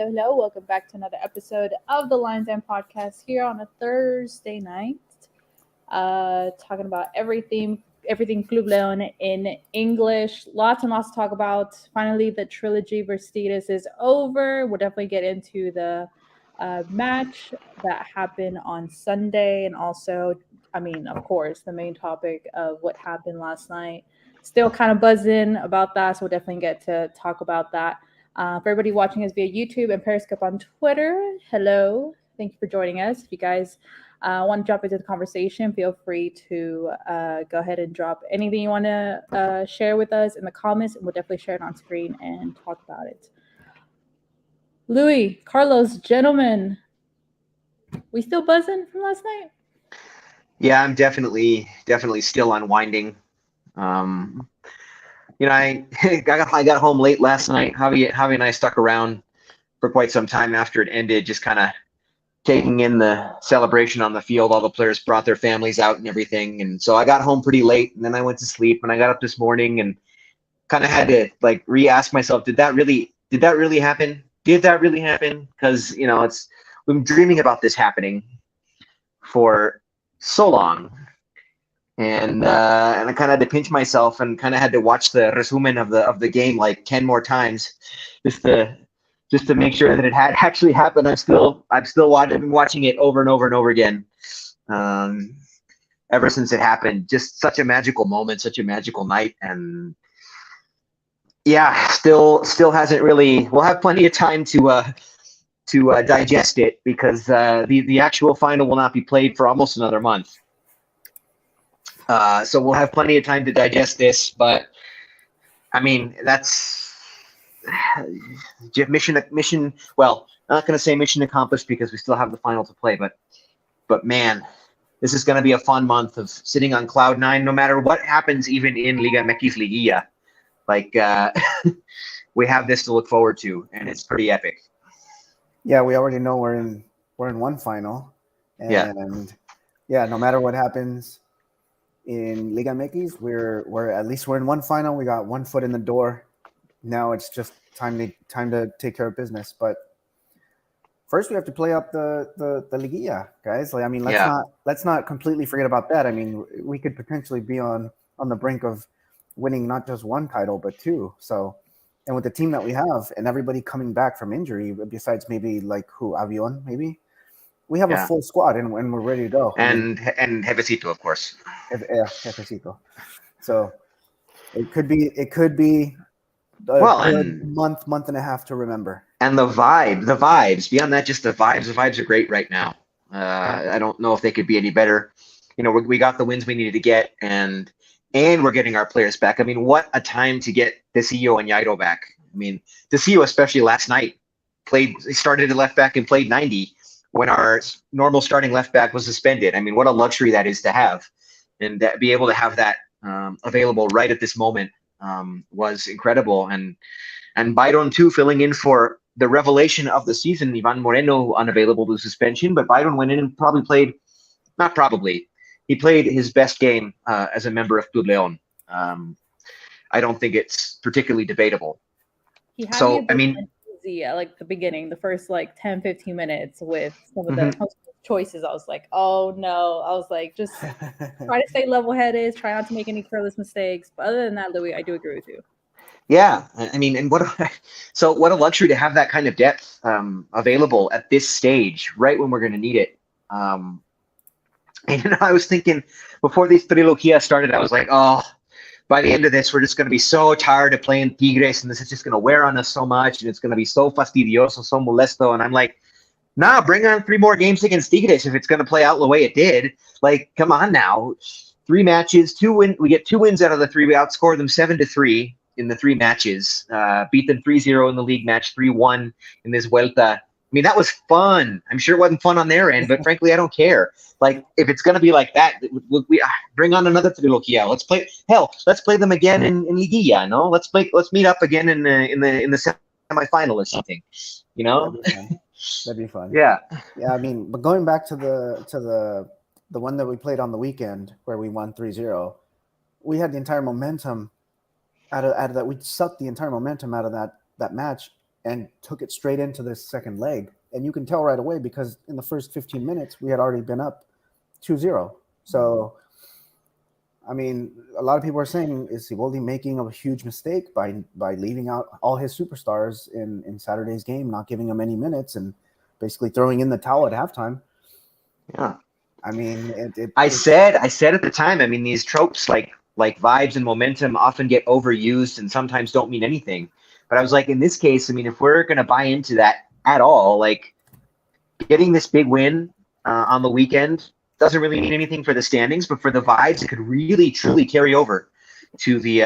hello. Welcome back to another episode of the Lines and Podcast here on a Thursday night. Talking about everything Club Leon in English. Lots and lots to talk about. Finally, the Trilogy versus TIGRES is over. We'll definitely get into the match that happened on Sunday, and also, of course, the main topic of what happened last night. Still kind of buzzing about that, so we'll definitely get to talk about that. For everybody watching us via YouTube and Periscope on Twitter, hello. Thank you for joining us. If you guys want to jump into the conversation, feel free to go ahead and drop anything you want to share with us in the comments, and we'll definitely share it on screen and talk about it. Louis, Carlos, gentlemen, we still buzzing from last night? Yeah, I'm definitely still unwinding. I got home late last night. Javi and I stuck around for quite some time after it ended, just kind of taking in the celebration on the field. All the players brought their families out and everything, and so I got home pretty late, and then I went to sleep. And I got up this morning and kind of had to re-ask myself, did that really happen? Did that really happen? Because we've been dreaming about this happening for so long. And I kind of had to pinch myself and kind of had to watch the resumen of the game like 10 more times just to make sure that it had actually happened. I've been watching it over and over and over again ever since it happened. Just such a magical moment, such a magical night, and yeah, still hasn't really. We'll have plenty of time to digest it because the actual final will not be played for almost another month. So we'll have plenty of time to digest this, but I mean, that's mission. Well, I'm not going to say mission accomplished because we still have the final to play, but man, this is going to be a fun month of sitting on cloud nine, no matter what happens, even in Liga MX Liguilla. We have this to look forward to, and it's pretty epic. Yeah, we already know we're in one final, and no matter what happens in Liga MX, we're at least we're in one final. We got one foot in the door. Now it's just time to take care of business. But first, we have to play up the Liguilla, guys. Let's not completely forget about that. I mean, we could potentially be on the brink of winning not just one title but two. So, and with the team that we have and everybody coming back from injury, besides maybe Avion, maybe. We have a full squad and we're ready to go. And Jefecito, of course. Jefecito. So it could be a month and a half to remember. And the vibes, beyond that, just the vibes are great right now. I don't know if they could be any better. We got the wins we needed to get, and we're getting our players back. I mean, what a time to get Tecillo and Jairo back. I mean, Tecillo, especially last night, he started at left back and played 90. When our normal starting left back was suspended. I mean, what a luxury that is to have, and that be able to have that available right at this moment was incredible. And Byron too, filling in for the revelation of the season, Ivan Moreno, unavailable to suspension, but Byron went in and he played his best game as a member of Club Leon. I don't think it's particularly debatable. At the beginning, the first 10-15 minutes with some of the choices, I was like, oh no. I was like, just try to stay level-headed, try not to make any careless mistakes. But other than that, Louis, I do agree with you. Yeah, I mean, and what a luxury to have that kind of depth available at this stage, right when we're going to need it. And I was thinking before these Trilogy started, I was like, oh, by the end of this, we're just going to be so tired of playing Tigres, and this is just going to wear on us so much, and it's going to be so fastidioso, so molesto. And I'm like, nah, bring on 3 more games against Tigres if it's going to play out the way it did. Come on now. 3 matches, 2 wins. We get 2 wins out of the 3. We outscored them 7-3 in the 3 matches. Beat them 3-0 in the league match, 3-1 in this Vuelta. I mean, that was fun. I'm sure it wasn't fun on their end, but frankly, I don't care. If it's going to be like that, we bring on another Trilogy. Let's play them again in Liguilla. No, let's meet up again in the semifinal or something. That'd be fun. Yeah. Yeah. I mean, but going back to the one that we played on the weekend where we won 3-0, we had the entire momentum out of that. We sucked the entire momentum out of that match and took it straight into the second leg. And you can tell right away because in the first 15 minutes, we had already been up 2-0. So, I mean, a lot of people are saying, is Siboldi making a huge mistake by leaving out all his superstars in Saturday's game, not giving them any minutes and basically throwing in the towel at halftime? Yeah. I mean, I said at the time, I mean, these tropes like vibes and momentum often get overused and sometimes don't mean anything. But I was like, in this case, I mean, if we're going to buy into that at all, like getting this big win on the weekend doesn't really mean anything for the standings, but for the vibes, it could really truly carry over to the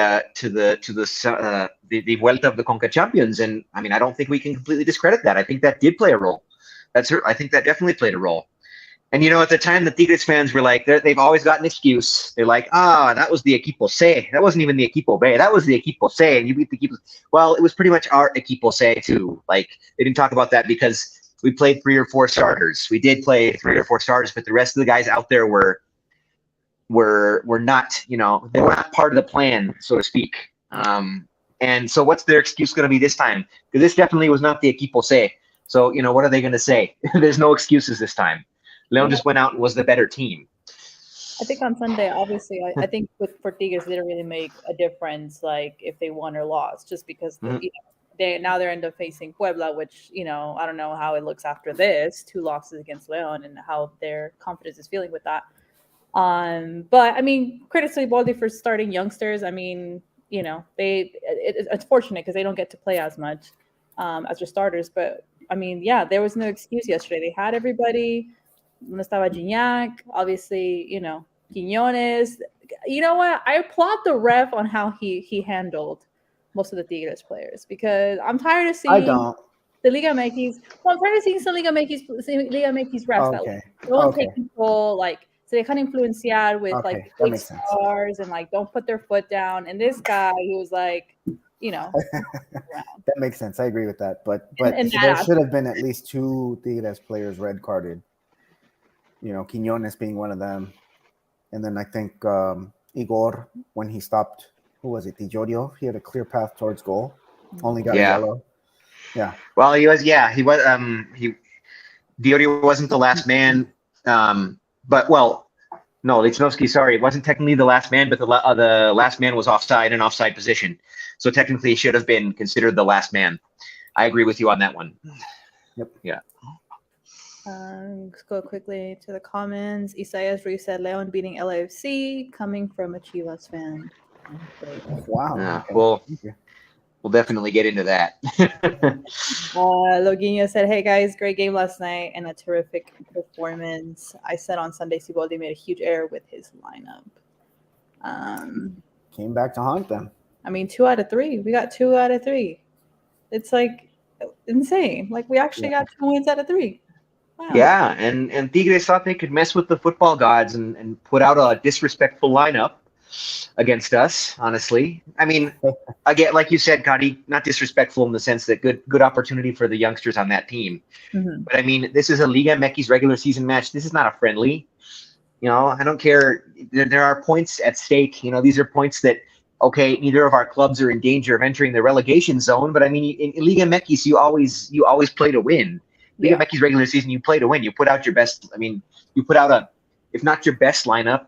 Vuelta of the Conca Champions. And I mean, I don't think we can completely discredit that. I think that did play a role. I think that definitely played a role. And, you know, at the time, the Tigres fans were like, they've always got an excuse. They're like, that was the Equipo C. That wasn't even the Equipo B. That was the Equipo C. And you beat the Equipo. Well, it was pretty much our Equipo C, too. Like, they didn't talk about that because we played 3 or 4 starters. We did play 3 or 4 starters, but the rest of the guys out there were not, you know, they were not part of the plan, so to speak. And so what's their excuse going to be this time? Because this definitely was not the Equipo C. So, you know, what are they going to say? There's no excuses this time. Leon just went out and was the better team. I think on Sunday, obviously, I think for Tigres, it didn't really make a difference, like if they won or lost, just because you know, they're end up facing Puebla, which, you know, I don't know how it looks after this 2 losses against Leon and how their confidence is feeling with that. But I mean, credit to Baldi for starting youngsters. I mean, you know, it's fortunate because they don't get to play as much as their starters. But I mean, yeah, there was no excuse yesterday. They had everybody. No estaba Gignac, obviously, you know, Quiñones. You know what? I applaud the ref on how he handled most of the Tigres players because I'm tired of seeing the Liga MX. Well, I'm tired of seeing some Liga MX refs that don't take control, like so they can't influenciar with like big stars and like don't put their foot down. And this guy, he was like, you know, that makes sense. I agree with that. But there should have been at least 2 Tigres players red carded. You know, Quiñones being one of them. And then I think Igor, when he stopped, who was it? Tijorio. He had a clear path towards goal. Only got a yellow. Yeah. Well, he was. Diorio wasn't the last man. But well, no, Lichnowsky. Sorry, it wasn't technically the last man, but the last man was offside in offside position. So technically, he should have been considered the last man. I agree with you on that one. Yep. Yeah. Let's go quickly to the comments. Isaias Ruiz said Leon beating LAFC coming from a Chivas fan. Wow. Yeah, we'll definitely get into that. Loguinho said, hey guys, great game last night and a terrific performance. I said on Sunday Siboldi made a huge error with his lineup. Came back to haunt them. I mean, 2 out of 3. We got 2 out of 3. It's like insane. Like we actually got 2 wins out of 3. Wow. Yeah, and Tigres thought they could mess with the football gods and put out a disrespectful lineup against us, honestly. I mean, again, like you said, Kadi, not disrespectful in the sense that good opportunity for the youngsters on that team. Mm-hmm. But I mean, this is a Liga MX regular season match. This is not a friendly. You know, I don't care. There are points at stake. You know, these are points that, okay, neither of our clubs are in danger of entering the relegation zone. But I mean, in Liga MX, you always play to win. Liga MX regular season, you play to win. You put out your best. I mean, you put out if not your best lineup,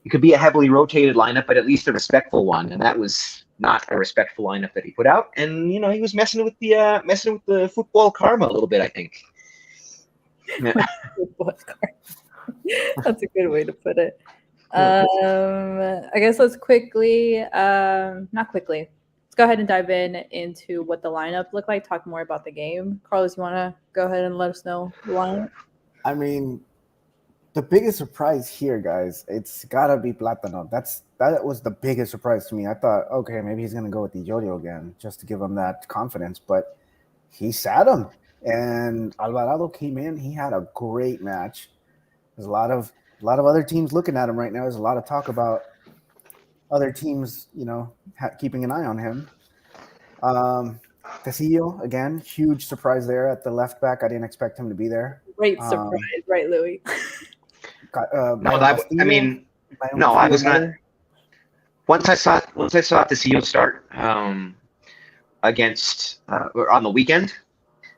it could be a heavily rotated lineup, but at least a respectful one. And that was not a respectful lineup that he put out. And you know, he was messing with the football karma a little bit, I think. Yeah. That's a good way to put it. I guess let's let's go ahead and dive into what the lineup looked like, talk more about the game. Carlos, you want to go ahead and let us know the lineup? I mean, the biggest surprise here, guys, it's got to be Plátano. That was the biggest surprise to me. I thought, okay, maybe he's going to go with Tijorio again just to give him that confidence, but he sat him. And Alvarado came in. He had a great match. There's a lot of other teams looking at him right now. There's a lot of talk about other teams, you know, keeping an eye on him. Casillo, again, huge surprise there at the left back. I didn't expect him to be there. Great surprise, right, Louis? I was not. Once I saw Casillo start, against or on the weekend.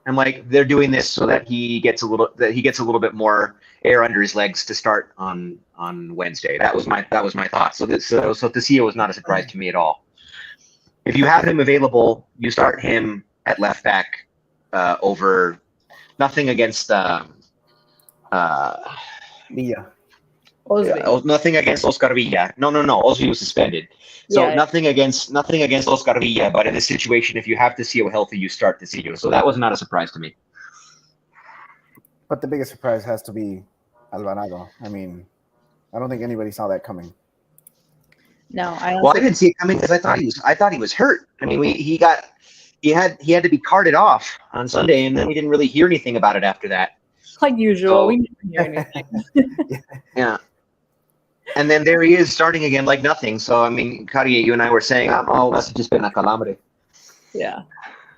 I'm like, they're doing this so that he gets a little bit more air under his legs to start on Wednesday. That was my thought. So Tdlp was not a surprise to me at all. If you have him available, you start him at left back over nothing against Villa. Osby. nothing against Oscar Villa. No. Osby was suspended. So Yeah. nothing against Oscar Villa. But in this situation, if you have Tdlp healthy, you start Tdlp. So that was not a surprise to me. But the biggest surprise has to be Alvarado. I mean, I don't think anybody saw that coming. No, I didn't see it coming because I thought he was hurt. I mean, he had to be carted off on Sunday, and then we didn't really hear anything about it after that. like usual. We didn't hear anything. Yeah. And then there he is starting again like nothing. So, I mean, Carrie, you and I were saying, oh, that's just been a calambre. Yeah.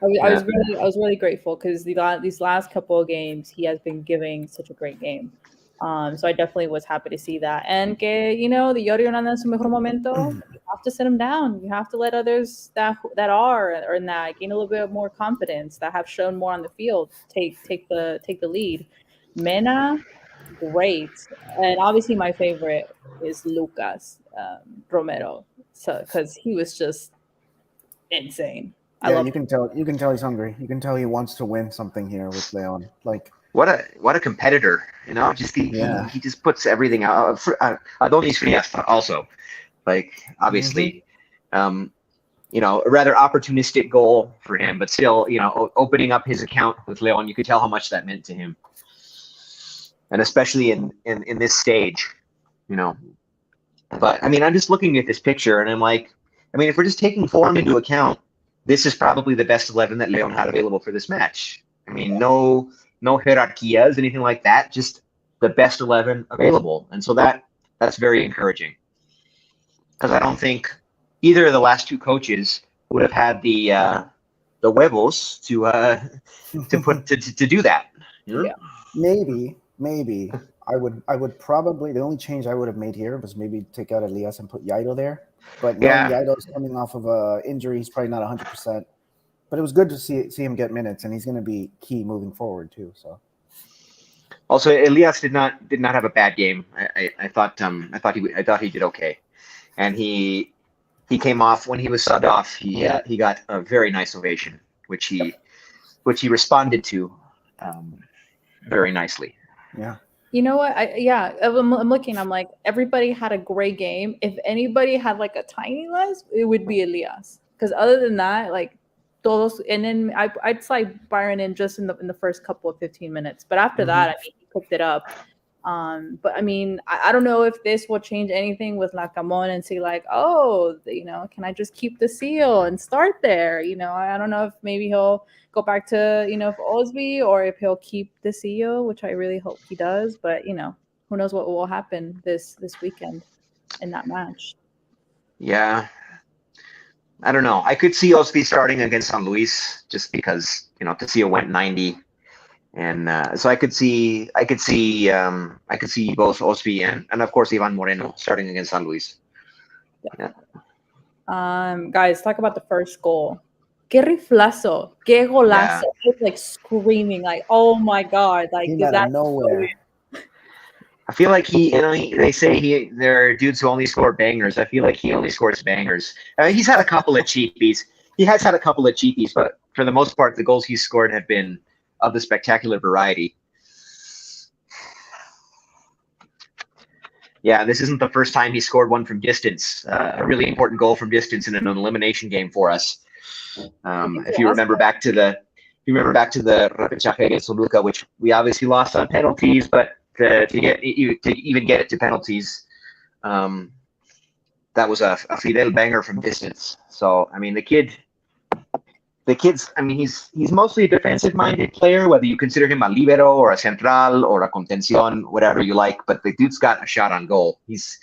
I was really grateful because these last couple of games, he has been giving such a great game. So I definitely was happy to see that. And que, the Yorio no anda en su mejor momento, you have to sit him down. You have to let others that are or in that gain a little bit more confidence, that have shown more on the field, take the lead. Mena, great. And obviously my favorite is Lucas Romero. So because he was just insane. Yeah, you can tell he's hungry. You can tell he wants to win something here with Leon. Like what a competitor, just he just puts everything out. Adonis Frias also, like obviously, a rather opportunistic goal for him, but still, opening up his account with Leon, you could tell how much that meant to him, and especially in this stage, But I mean, I'm just looking at this picture, and I'm like, I mean, if we're just taking form into account, this is probably the best 11 that Leon had available for this match. I mean, no hierarchias, anything like that, just the best 11 available. And so that's very encouraging. Because I don't think either of the last two coaches would have had the huevos to do that. Yeah. Maybe. I would probably, the only change I would have made here was maybe take out Elias and put Yaido there. But knowing Yaido's coming off of an injury, he's probably not 100%. But it was good to see him get minutes, and he's going to be key moving forward too. So. Also, Elias did not have a bad game. I thought he did okay, and he came off when he was subbed off. He got a very nice ovation, which he responded to very nicely. Yeah. You know what? I'm looking. I'm like, everybody had a great game. If anybody had like a tiny less, it would be Elias. Because other than that, like todos, and then I'd slide Byron in just in the first couple of 15 minutes. But after that, I mean, he picked it up. But I mean, I don't know if this will change anything with Lacamon and say like, oh, can I just keep the seal and start there? I don't know if maybe he'll go back to, Osby, or if he'll keep the CEO, which I really hope he does. But, who knows what will happen this weekend in that match. Yeah. I don't know. I could see Osby starting against San Luis just because, Tdlp went 90. And so I could see both Osby and of course Ivan Moreno starting against San Luis. Yeah. Guys, talk about the first goal. Que riflazo, que golazo! Yeah. Like screaming, like, oh my god, like is that nowhere? I feel like they say there are dudes who only score bangers. I feel like he only scores bangers. He's had a couple of cheapies. But for the most part, the goals he's scored have been of the spectacular variety. Yeah, this isn't the first time he scored one from distance. A really important goal from distance in an elimination game for us. If you remember back to the Repechaje against Toluca, which we obviously lost on penalties, but to even get it to penalties, that was a Fidel banger from distance. So I mean, the kid's, I mean, he's mostly a defensive-minded player, whether you consider him a libero or a central or a contención, whatever you like. But the dude's got a shot on goal. He's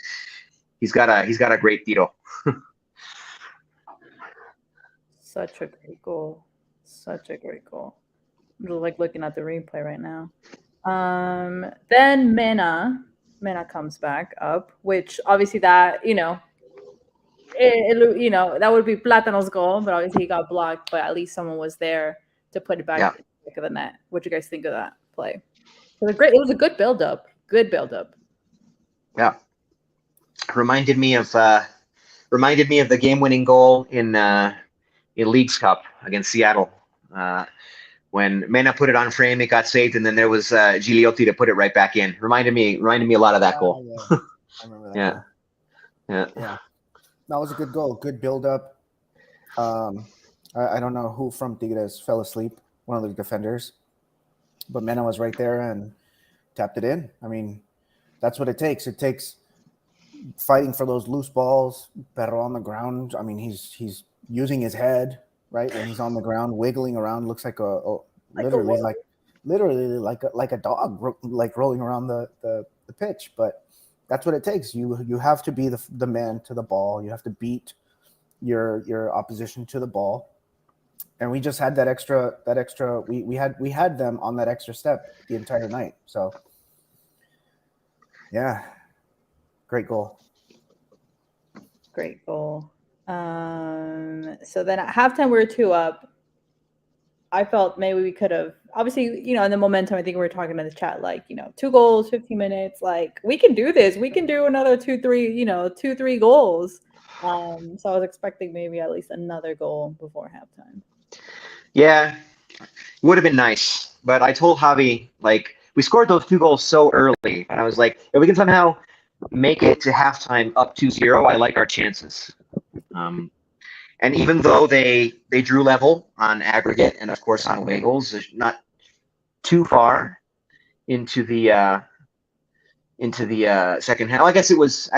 got a great tiro. Such a great goal. I'm just like looking at the replay right now. Then Mena comes back up, which obviously that, you know, that would be Platano's goal, but obviously he got blocked. But at least someone was there to put it back Yeah. in the back of the net. What do you guys think of that play? It was a good build up. Good build up. Yeah. Reminded me of the game-winning goal in Leagues Cup against Seattle. When Mena put it on frame, it got saved, and then there was Gigliotti to put it right back in. Reminded me a lot of that goal. Yeah. I remember that goal. Yeah. That was a good goal. Good build up. I don't know who from Tigres fell asleep, one of the defenders, but Mena was right there and tapped it in. I mean, that's what it takes. It takes fighting for those loose balls. Perro on the ground. I mean, he's using his head, right, when he's on the ground, wiggling around. Looks like literally like a dog, like rolling around the pitch. But that's what it takes. You have to be the man to the ball. You have to beat your opposition to the ball. And we just had that extra. We had them on that extra step the entire night. So yeah, great goal. Great goal. So then at halftime we were 2 up. I felt maybe we could have, obviously, you know, in the momentum, I think we were talking in the chat, like, you know, 2 goals, 15 minutes, like, we can do this. We can do another 2-3 goals. So I was expecting maybe at least another goal before halftime. Yeah, would have been nice. But I told Javi, like, we scored those 2 goals so early, and I was like, if we can somehow make it to halftime up 2-0, I like our chances. And even though they drew level on aggregate and of course on away goals, not too far into the second half. I guess it was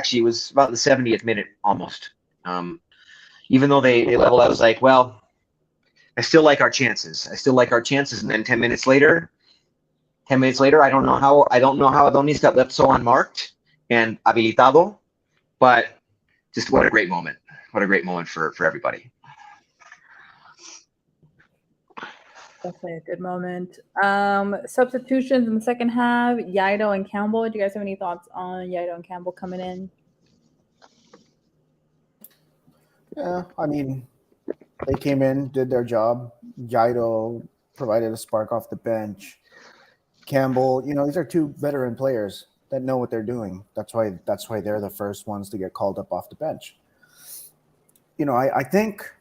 about the 70th minute almost. Even though they leveled, I was like, well, I still like our chances. And then 10 minutes later, I don't know how Adonis got left so unmarked and habilitado, but just what a great moment. What a great moment for everybody. Definitely a good moment. Substitutions in the second half, Yaido and Campbell. Do you guys have any thoughts on Yaido and Campbell coming in? Yeah, I mean, they came in, did their job. Yaido provided a spark off the bench. Campbell, you know, these are 2 veteran players that know what they're doing. That's why they're the first ones to get called up off the bench. You know, I think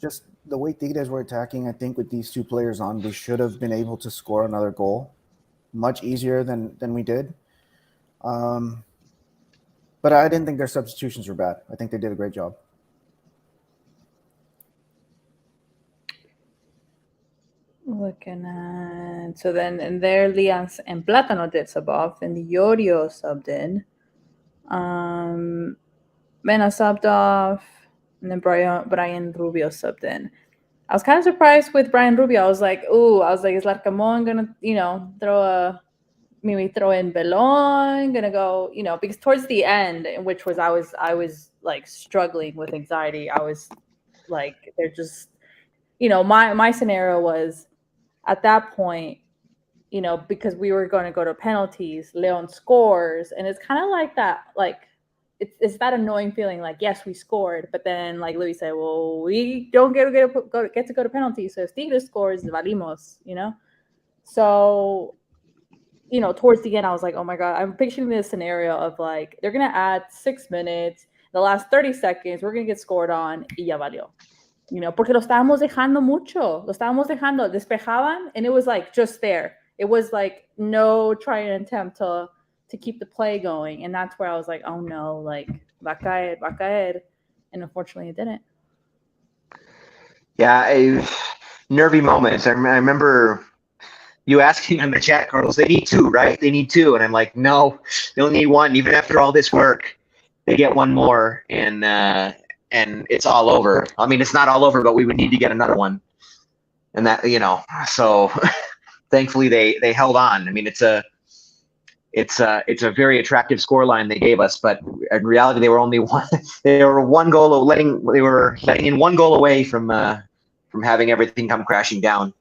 just the way Tigres were attacking, I think with these 2 players on, we should have been able to score another goal much easier than we did. But I didn't think their substitutions were bad. I think they did a great job. Looking at, so then in there, Lias and Platano did sub off, and Yorio subbed in. Mena subbed off, and then Brian Rubio subbed in. I was kind of surprised with Brian Rubio. I was like, is Larcamón gonna, you know, throw in Belon, gonna go, you know, because towards the end, which was I was like struggling with anxiety. I was like, they're just, you know, my scenario was at that point, you know, because we were going to go to penalties, Leon scores, and it's kind of like that, like it's that annoying feeling, like, yes, we scored, but then like Louis said, well, we don't get to go to penalties, so if Tigres scores, valimos, you know. So, you know, towards the end, I was like, oh my god, I'm picturing this scenario of like they're gonna add 6 minutes, the last 30 seconds, we're gonna get scored on, y ya valió. You know, porque lo estábamos dejando mucho. Despejaban, and it was like just there. It was like no try and attempt to keep the play going. And that's where I was like, oh no, like, va caer. And unfortunately, it didn't. Yeah, nervy moments. I remember you asking in the chat, Carlos, they need 2, right? They need 2. And I'm like, no, they only need 1. Even after all this work, they get 1 more. And it's all over. I mean, it's not all over, but we would need to get another one. And that, you know, so thankfully they held on. I mean, it's a very attractive scoreline they gave us, but in reality, they were only they were letting in 1 goal away from having everything come crashing down.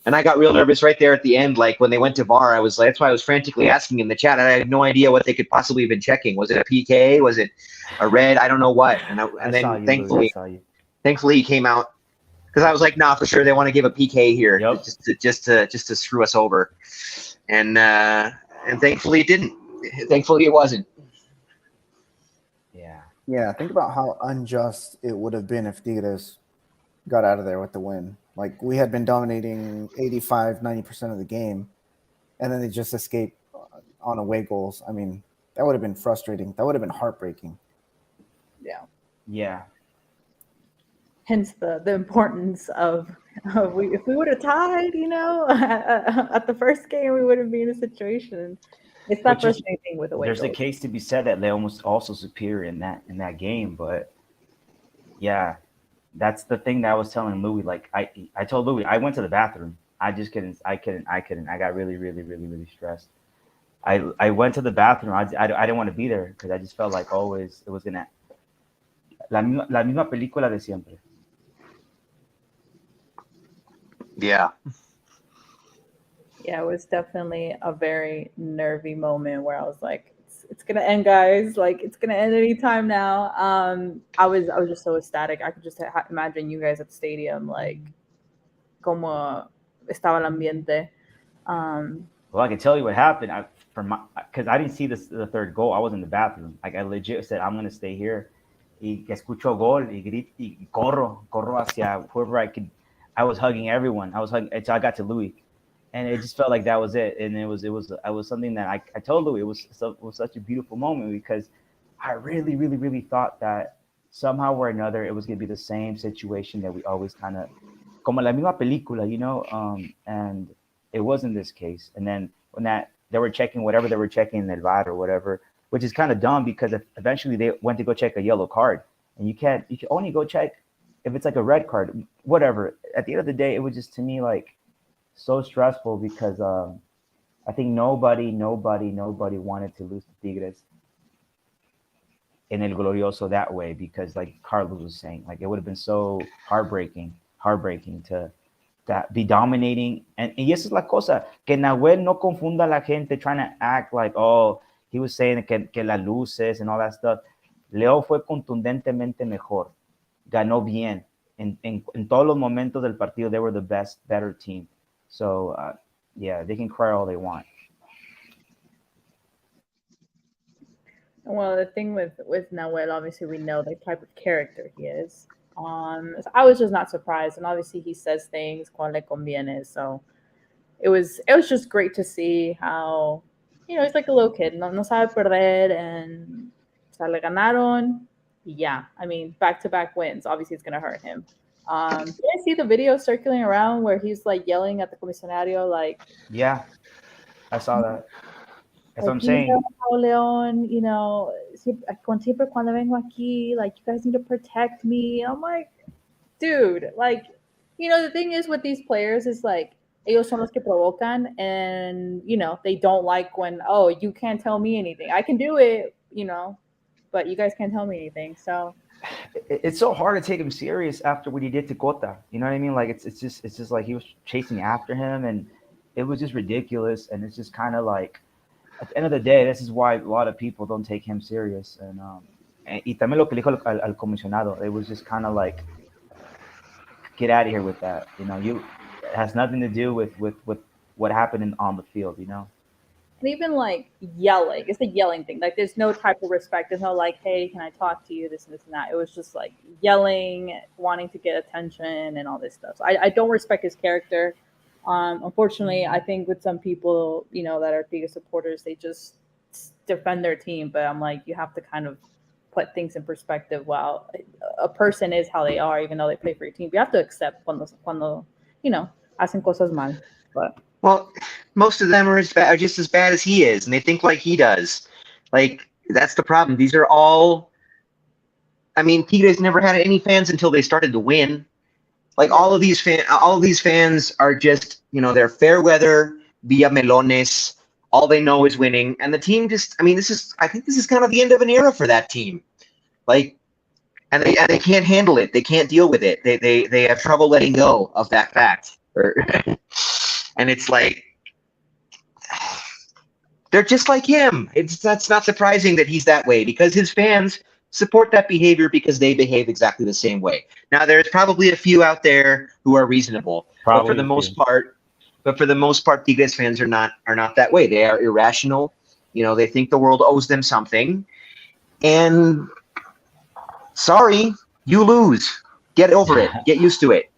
And I got real nervous right there at the end. Like when they went to VAR, I was like, that's why I was frantically asking in the chat. I had no idea what they could possibly have been checking. Was it a PK? Was it a red? I don't know what. And I saw then you, Louis. I saw you. thankfully he came out, because I was like, nah, for sure they want to give a PK here, Yep. just to screw us over. And thankfully it didn't. Thankfully it wasn't. Yeah. Yeah, think about how unjust it would have been if Tigres got out of there with the win. Like, we had been dominating 85-90% of the game, and then they just escaped on away goals. I mean, that would have been frustrating. That would have been heartbreaking. Yeah. Yeah. Hence the importance of if we would have tied, at the first game, we wouldn't be in a situation. It's not frustrating with away There's goals. a case to be said that Leon was also superior in that game, but yeah, that's the thing that I was telling Louis. Like I told Louis, I went to the bathroom. I just couldn't. I got really, really, really, really stressed. I went to the bathroom. I didn't want to be there because I just felt like always it was gonna la misma película de siempre. Yeah. Yeah, it was definitely a very nervy moment where I was like, it's gonna end, guys. Like, it's gonna end anytime now. I was just so ecstatic. I could just imagine you guys at the stadium, like, como estaba el ambiente. Well, I can tell you what happened. Because I didn't see the third goal. I was in the bathroom. Like, I legit said, I'm gonna stay here. Y que escucho gol y grito y corro hacia whoever I could. I was hugging everyone. I was hugging until I got to Louis. And it just felt like that was it. And it was something that I told Louis, it was such a beautiful moment, because I really, really, really thought that somehow or another it was going to be the same situation that we always kind of, como la misma película, and it wasn't this case. And then when they were checking whatever they were checking in the VAR or whatever, which is kind of dumb, because eventually they went to go check a yellow card, and you can only go check if it's like a red card, whatever. At the end of the day, it was just, to me, like, so stressful, because I think nobody wanted to lose to Tigres in El Glorioso that way, because, like Carlos was saying, like, it would have been so heartbreaking to be dominating. And esa es la cosa, que Nahuel no confunda a la gente trying to act like, oh, he was saying que las luces and all that stuff. Leo fue contundentemente mejor, ganó bien. En todos los momentos del partido, they were the better team. So, yeah, they can cry all they want. Well, the thing with Nahuel, obviously, we know the type of character he is. So I was just not surprised, and obviously he says things cuando le conviene. So it was just great to see how, he's like a little kid, no sabe perder, and le ganaron. Yeah, I mean, back-to-back wins. Obviously, it's gonna hurt him. Did I see the video circulating around where he's like yelling at the comisionario, like, yeah, I saw that. That's what I'm like, saying. Leon, siempre cuando vengo aquí, like, you guys need to protect me. I'm like, dude, like, the thing is with these players is, like, ellos son los que provocan, and, they don't like when, oh, you can't tell me anything. I can do it, but you guys can't tell me anything. So it's so hard to take him serious after what he did to Cota. You know what I mean? Like, it's just like he was chasing after him, and it was just ridiculous. And it's just kind of like, at the end of the day, this is why a lot of people don't take him serious. And y también lo que le dijo al comisionado, it was just kind of like, get out of here with that. It has nothing to do with what happened on the field. And even like yelling, it's a yelling thing. Like, there's no type of respect. There's no like, hey, can I talk to you? This and this and that. It was just like yelling, wanting to get attention, and all this stuff. So I don't respect his character. Unfortunately, I think with some people, that are Tigres supporters, they just defend their team. But I'm like, you have to kind of put things in perspective. Wow, a person is how they are, even though they play for your team. You have to accept cuando hacen cosas mal. But Well, most of them are just as bad as he is, and they think like he does. Like, that's the problem. These are all, I mean, Tigres never had any fans until they started to win. Like, all of these fans are just, they're fair weather, via melones. All they know is winning, and the team just, I mean, I think this is kind of the end of an era for that team. Like, and they can't handle it. They can't deal with it. They have trouble letting go of that fact. Or, and it's like, they're just like him. That's not surprising that he's that way, because his fans support that behavior because they behave exactly the same way. Now, there's probably a few out there who are reasonable, but for Probably the a most few. part, Tigres fans are not that way. They are irrational. They think the world owes them something, and sorry, you lose. Get over it. Get used to it.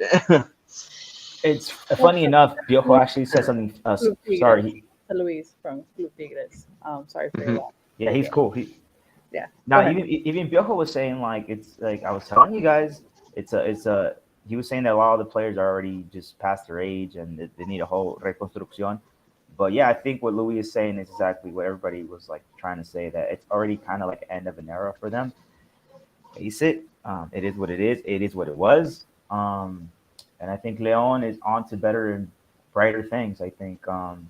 It's funny enough. Piojo actually said something. Club Sorry. Tigres. Luis from Club Tigres. Sorry for Mhm. your loss. Yeah, he's cool. Yeah. Now, Go ahead. even Piojo was saying, like, it's like I was telling you guys, it's a. He was saying that a lot of the players are already just past their age and they need a whole reconstruction. But yeah, I think what Louis is saying is exactly what everybody was like trying to say, that it's already kind of like end of an era for them. Face it, it is what it is. It is what it was. And I think Leon is on to better and brighter things. I think con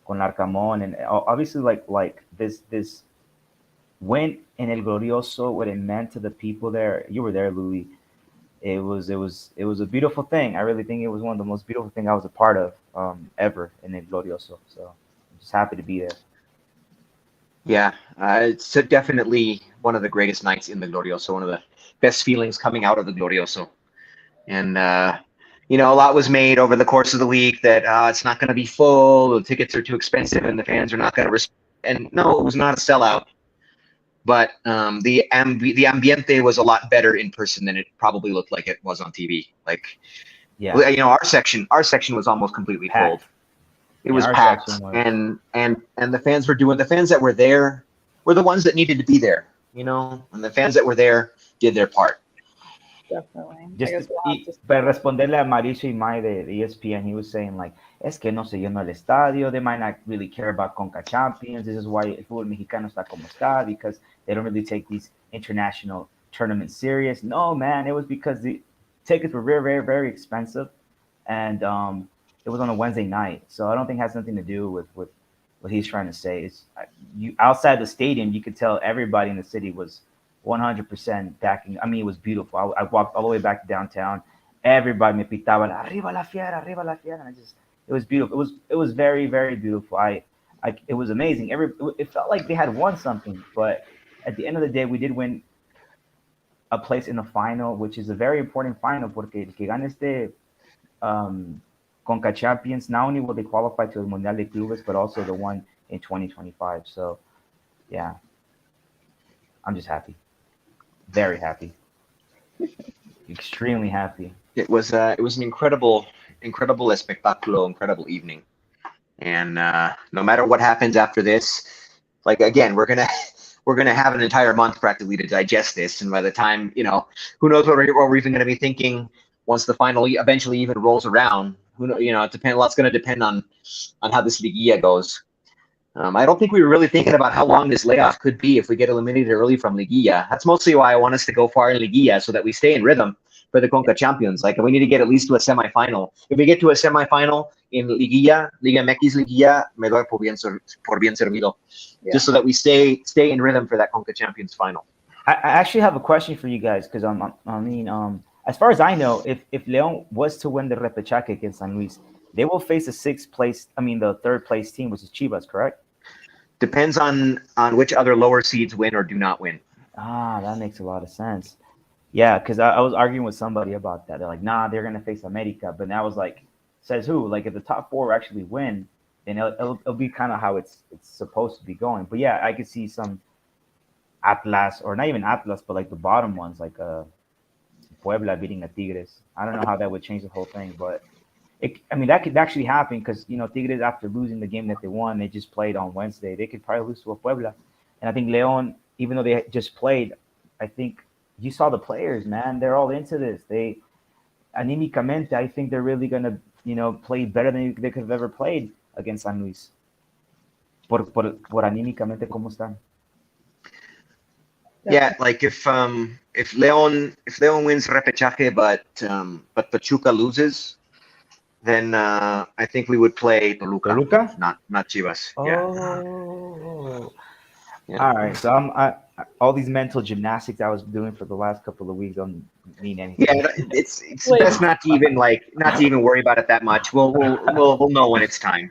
Arcamon and obviously like this win in El Glorioso, what it meant to the people there. You were there, Louis. It was a beautiful thing. I really think it was one of the most beautiful things I was a part of ever in El Glorioso. So I'm just happy to be there. Yeah, it's definitely one of the greatest nights in the Glorioso, one of the best feelings coming out of the Glorioso. And, a lot was made over the course of the week that it's not going to be full, the tickets are too expensive, and the fans are not going to And no, it was not a sellout. But the ambiente was a lot better in person than it probably looked like it was on TV. Like, Yeah, our section was almost completely full. packed. It Yeah, was our packed, section was. and the fans that were there were the ones that needed to be there, and the fans that were there did their part. Definitely. I Just guess we'll have to para responderle a Mauricio y Mai de ESPN, he was saying like, es que no se llenó el estadio. They might not really care about Conca Champions. This is why el fútbol mexicano está como está, because they don't really take these international tournaments serious. No, man, it was because the tickets were very, very, very expensive, and it was on a Wednesday night. So I don't think it has nothing to do with what he's trying to say. It's you outside the stadium, you could tell everybody in the city was 100% backing. I mean, it was beautiful. I walked all the way back to downtown. Everybody me pitaba, arriba la fiera, arriba la fiera. And it was beautiful. It was very, very beautiful. It was amazing. It felt like they had won something, but at the end of the day, we did win a place in the final, which is a very important final, porque el que gane este Conca Champions, not only will they qualify to the Mundial de Clubes, but also the one in 2025. So, yeah, I'm just happy. Very happy. Extremely happy. It was an incredible espectaculo, incredible evening. And no matter what happens after this, like, again, we're gonna have an entire month practically to digest this, and by the time, who knows what we're even going to be thinking once the final eventually even rolls around. Who know, it depends. A lot's going to depend on how this Liguilla goes. I don't think we were really thinking about how long this layoff could be if we get eliminated early from Liguilla. That's mostly why I want us to go far in Liguilla, so that we stay in rhythm for the Conca Champions. Like, we need to get at least to a semifinal. If we get to a semifinal in Liguilla, Liga MX Liguilla, me doy por bien servido. Yeah. Just so that we stay in rhythm for that Conca Champions final. I actually have a question for you guys, because as far as I know, if León was to win the Repechaje against San Luis, they will face the third place team, which is Chivas, correct? Depends on which other lower seeds win or do not win. That makes a lot of sense. Yeah, because I was arguing with somebody about that. They're like, nah, they're going to face America. But now I was like, says who? Like, if the top four actually win, then it'll be kind of how it's supposed to be going. But yeah, I could see some Atlas, or not even Atlas, but like the bottom ones, like Puebla beating the Tigres. I don't know how that would change the whole thing, but that could actually happen, because Tigres, after losing the game that they won, they just played on Wednesday. They could probably lose to a Puebla, and I think León, even though they just played, I think you saw the players, man. They're all into this. They anímicamente, I think they're really gonna play better than they could have ever played against San Luis. Por anímicamente cómo están. Yeah, like if León wins Repechaje, but Pachuca loses, then I think we would play Toluca? Not Chivas. Oh. Yeah. All right. So all these mental gymnastics I was doing for the last couple of weeks don't mean anything. Yeah, it's best not to even worry about it that much. We'll know when it's time.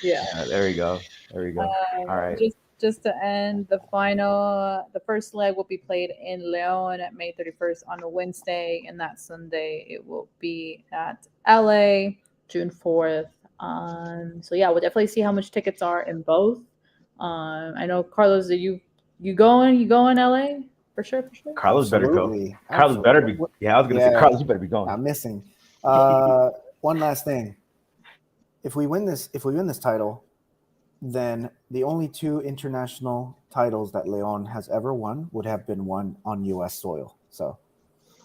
Yeah. There we go. All right. Just to end the final, the first leg will be played in Leon at May 31st on a Wednesday, and that Sunday it will be at LA June 4th. So yeah, we'll definitely see how much tickets are in both. I know Carlos, are you going LA for sure? Carlos better go. Absolutely. Carlos better be. Yeah, I was gonna say Carlos, you better be going. I'm missing. One last thing. If we win this title, then the only 2 international titles that Leon has ever won would have been won on U.S. soil. So,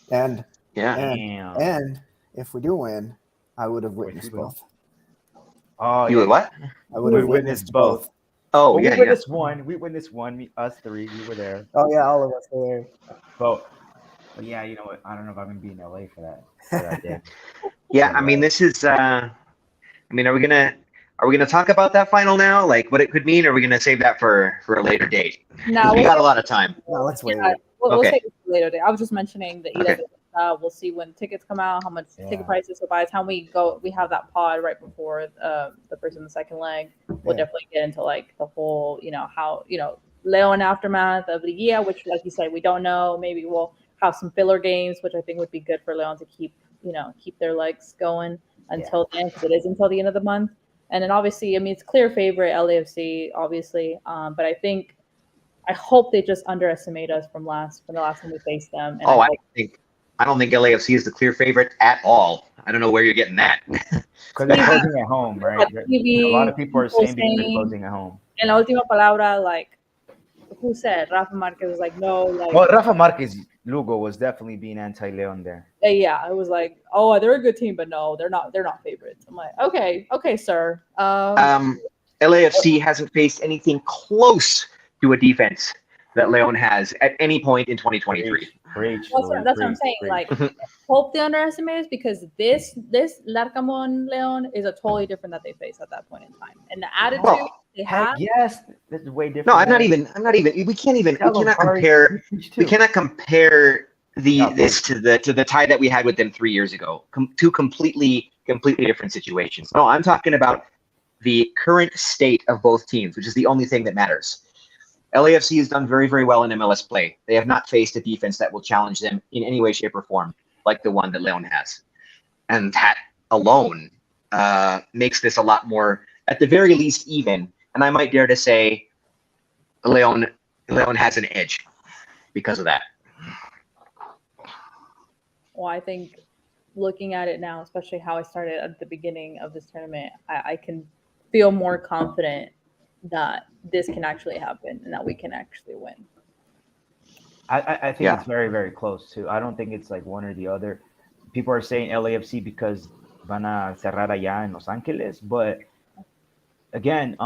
and if we do win, I would have witnessed both. Oh, you would what? I would have witnessed both. Oh, well, yeah, we witnessed one. We witnessed one. Us 3, we were there. Oh yeah, all of us were there. But yeah, you know what? I don't know if I'm gonna be in LA for that day. Yeah, I mean, this is. I mean, are we gonna talk about that final now? Like what it could mean? Or are we gonna save that for a later date? No, we got a lot of time. No, let's wait. Yeah, we'll Okay. take it for later day. I was just mentioning the Okay. we'll see when tickets come out, how much ticket prices. So by the time we have that pod right before the first and the second leg, we'll definitely get into like the whole, how, Leon aftermath of Liguilla, which like you said, we don't know. Maybe we'll have some filler games, which I think would be good for Leon to keep their legs going until the end, because it is until the end of the month. And then obviously, I mean, it's clear favorite LAFC, obviously. But I hope they just underestimate us from the last time we faced them. And I don't think LAFC is the clear favorite at all. I don't know where you're getting that. Because they're closing at home, right? A lot of people are saying because they're closing at home. And la última palabra, like, who said? Rafa Marquez was like, no. Like, well, Rafa Marquez, Lugo was definitely being anti-Leon there. Yeah, it was like, oh, they're a good team, but no, they're not favorites. I'm like, okay, sir. LAFC hasn't faced anything close to a defense that Leon has at any point in 2023. That's what I'm saying. Like, hope they underestimate us, because this Larcamon Leon is a totally different that they face at that point in time, and the attitude they have. Yes, that's way different. No, I'm not even. We cannot compare this to the tie that we had with them 3 years ago. Two completely different situations. No, I'm talking about the current state of both teams, which is the only thing that matters. LAFC has done very, very well in MLS play. They have not faced a defense that will challenge them in any way, shape, or form like the one that Leon has. And that alone makes this a lot more, at the very least, even. And I might dare to say Leon has an edge because of that. Well, I think looking at it now, especially how I started at the beginning of this tournament, I can feel more confident that this can actually happen and that we can actually win. I think it's very, very close too. I don't think it's like one or the other. People are saying LAFC because van a cerrar allá en Los Angeles, but again,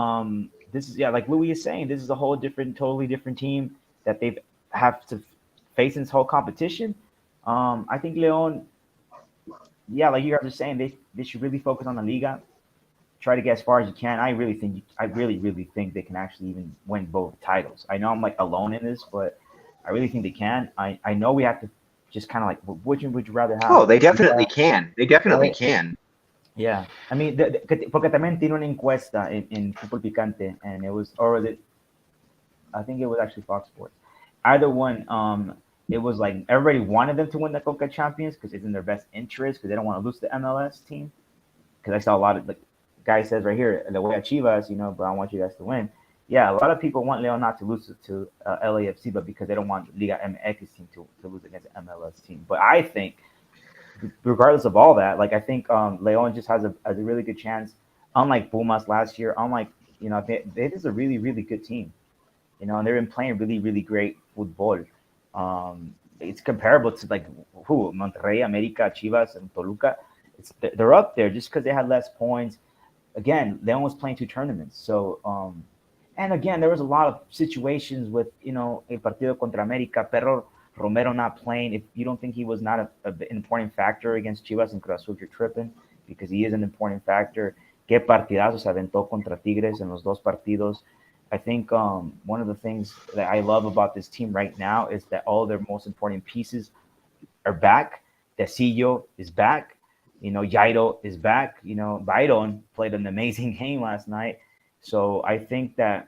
this is like Louis is saying, this is a whole totally different team that they have to face in this whole competition. I think Leon, like you guys are saying, they should really focus on the Liga. Try to get as far as you can. I really think they can actually even win both titles. I know I'm like alone in this, but I really think they can. I know we have to just kind of like, which would you rather have? Oh, they definitely can. They definitely can. Yeah, I mean, porque también tiene una encuesta in Fútbol Picante, and it was, I think it was actually Fox Sports. Either one, it was like everybody wanted them to win the Conca Champions because it's in their best interest, because they don't want to lose the MLS team. Because I saw a lot of like guy says right here, the way at Chivas, but I want you guys to win. Yeah, a lot of people want Leon not to lose to LAFC, but because they don't want Liga MX team to lose against the MLS team. But I think, regardless of all that, like I think Leon just has a really good chance. Unlike Pumas last year, they is a really, really good team. And they've been playing really, really great football. It's comparable to like Monterrey, America, Chivas, and Toluca. They're up there just because they had less points. Again, Leon was playing 2 tournaments. So, and again, there was a lot of situations with, El Partido contra America, Perro Romero not playing. If you don't think he was not an important factor against Chivas and Cruz Azul, you're tripping, because he is an important factor. Qué partidazo se aventó contra Tigres en los 2 partidos. I think one of the things that I love about this team right now is that all their most important pieces are back. Tecillo is back. Jairo is back. Byron played an amazing game last night. So I think that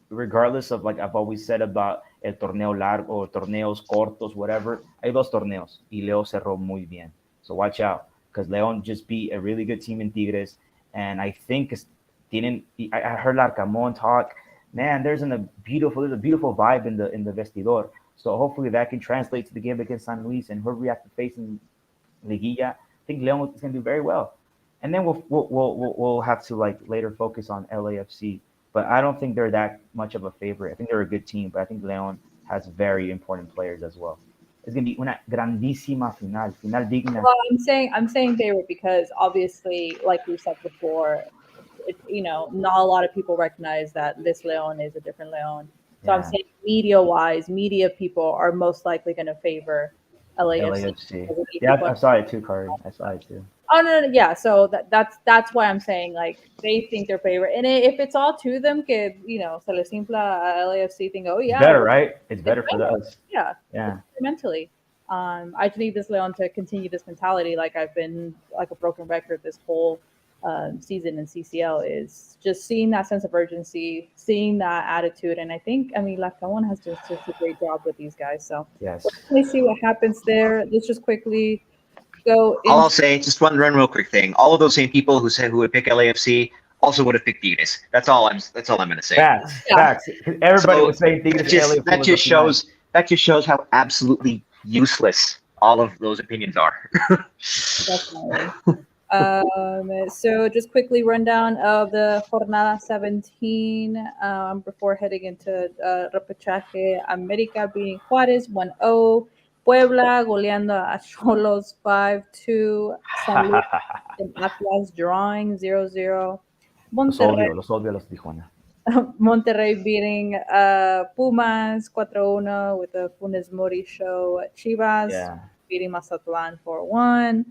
regardless of, like I've always said about el torneo largo, torneos cortos, whatever, hay dos torneos y Leo cerró muy bien. So watch out because León just beat a really good team in Tigres. And I think I heard Larcamón talk. Man, there's a beautiful vibe in the vestidor. So hopefully that can translate to the game against San Luis and whoever we have to face in Liguilla. I think León is going to do very well. And then we'll have to like later focus on LAFC. But I don't think they're that much of a favorite. I think they're a good team, but I think León has very important players as well. It's going to be una grandísima final digna. Well, I'm saying favorite because obviously, like we said before, not a lot of people recognize that this León is a different León. So I'm saying media-wise, media people are most likely going to favor LAFC. Yeah, I saw it too, Kari. I saw it too. Oh no, yeah. So that's why I'm saying like they think they're favorite, and if it's all to them, que se les infla LAFC thing. Oh yeah, it's better, right? It's better for us. Yeah, yeah. Mentally, I just need this León to continue this mentality. Like I've been like a broken record this whole season in CCL is just seeing that sense of urgency, seeing that attitude, and I mean Lacamon has just a great job with these guys. So yes, let's see what happens there. Let's just quickly. All I'll say, just one real quick thing. All of those same people who would pick LAFC also would have picked Tigres. That's all I'm going to say. Facts. Everybody was saying Tigres. That just shows how absolutely useless all of those opinions are. Definitely. So just quickly rundown of the Jornada 17 before heading into Repechaje. América beating Juárez 1-0. Puebla goleando a Xolos 5-2. San Luis and Atlas drawing 0-0. Monterrey, los odio los Tijuana. Monterrey beating Pumas 4-1 with a Funes Mori show. Chivas beating Mazatlán 4-1.